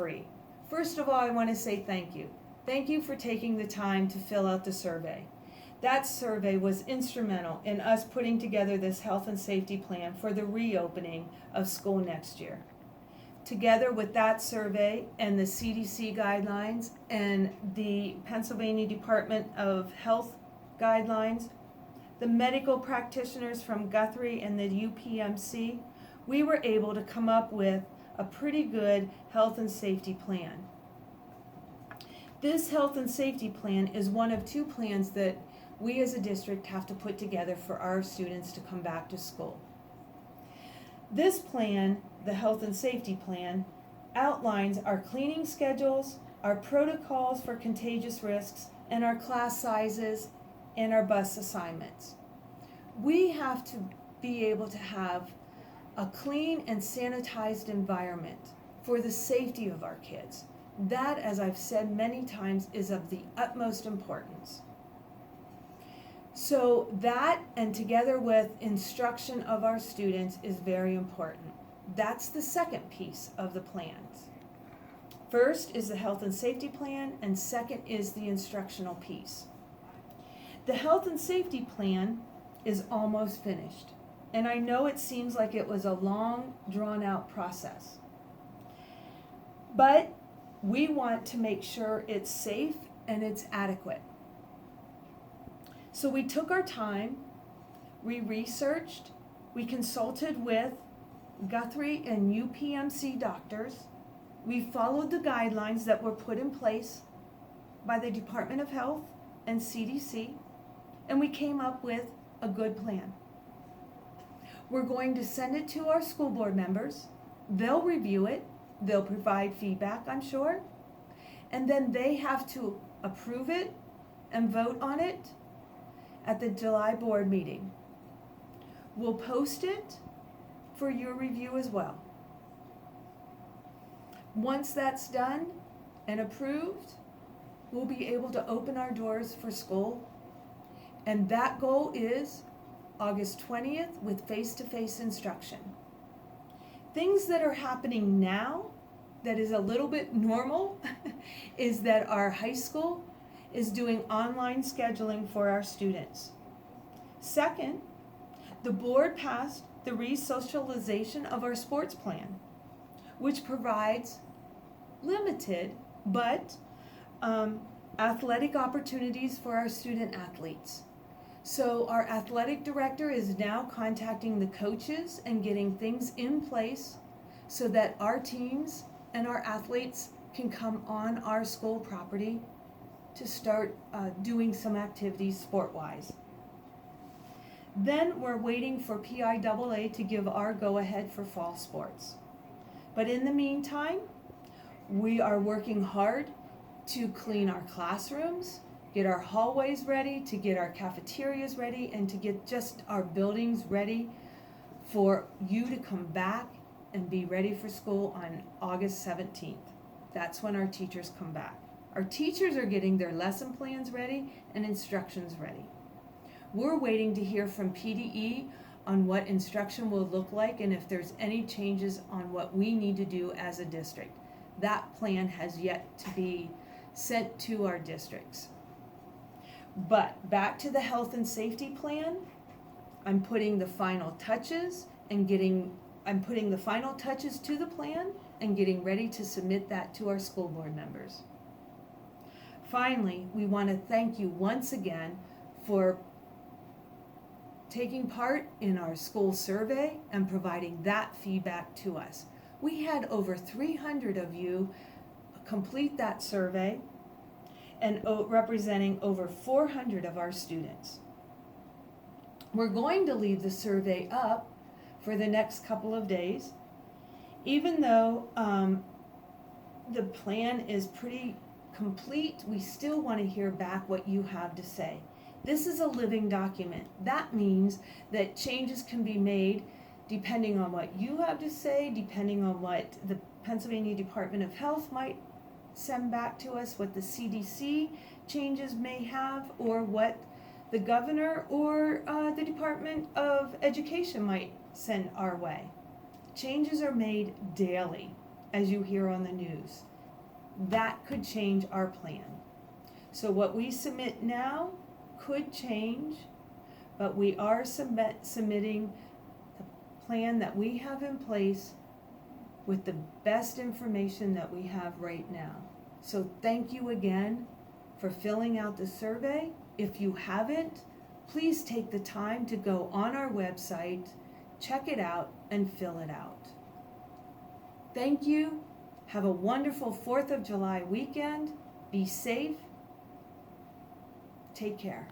free. First of all, I want to say thank you. Thank you for taking the time to fill out the survey. That survey was instrumental in us putting together this health and safety plan for the reopening of school next year. Together with that survey and the CDC guidelines and the Pennsylvania Department of Health guidelines, the medical practitioners from Guthrie and the UPMC, we were able to come up with a pretty good health and safety plan. This health and safety plan is one of two plans that we as a district have to put together for our students to come back to school. This plan, the health and safety plan, outlines our cleaning schedules, our protocols for contagious risks, and our class sizes and our bus assignments. We have to be able to have a clean and sanitized environment for the safety of our kids. That, as I've said many times, is of the utmost importance. So that, and together with instruction of our students, is very important. That's the second piece of the plans. First is the health and safety plan, and second is the instructional piece. The health and safety plan is almost finished. And I know it seems like it was a long, drawn-out process. But we want to make sure it's safe and it's adequate. So we took our time, we researched, we consulted with Guthrie and UPMC doctors, we followed the guidelines that were put in place by the Department of Health and CDC, and we came up with a good plan. We're going to send it to our school board members. They'll review it. They'll provide feedback, I'm sure. And then they have to approve it and vote on it at the July board meeting. We'll post it for your review as well. Once that's done and approved, we'll be able to open our doors for school. And that goal is August 20th with face-to-face instruction. Things that are happening now that is a little bit normal is that our high school is doing online scheduling for our students. Second, the board passed the resocialization of our sports plan, which provides limited but athletic opportunities for our student athletes. So our athletic director is now contacting the coaches and getting things in place so that our teams and our athletes can come on our school property to start doing some activities sport-wise. Then we're waiting for PIAA to give our go-ahead for fall sports. But in the meantime, we are working hard to clean our classrooms, get our hallways ready, to get our cafeterias ready, and to get just our buildings ready for you to come back and be ready for school on August 17th. That's when our teachers come back. Our teachers are getting their lesson plans ready and instructions ready. We're waiting to hear from PDE on what instruction will look like and if there's any changes on what we need to do as a district. That plan has yet to be sent to our districts. But back to the health and safety plan, I'm putting the final touches to the plan and getting ready to submit that to our school board members. Finally, we want to thank you once again for taking part in our school survey and providing that feedback to us. We had over 300 of you complete that survey and representing over 400 of our students. We're going to leave the survey up for the next couple of days, even though the plan is pretty complete. We still want to hear back what you have to say. This is a living document. That means that changes can be made depending on what you have to say, depending on what the Pennsylvania Department of Health might send back to us, what the CDC changes may have, or what the governor or the Department of Education might send our way. Changes are made daily, as you hear on the news. that could change our plan. So what we submit now could change, but we are submitting the plan that we have in place with the best information that we have right now. So thank you again for filling out the survey. If you haven't, please take the time to go on our website, check it out, and fill it out. Thank you. Have a wonderful 4th of July weekend. Be safe. Take care.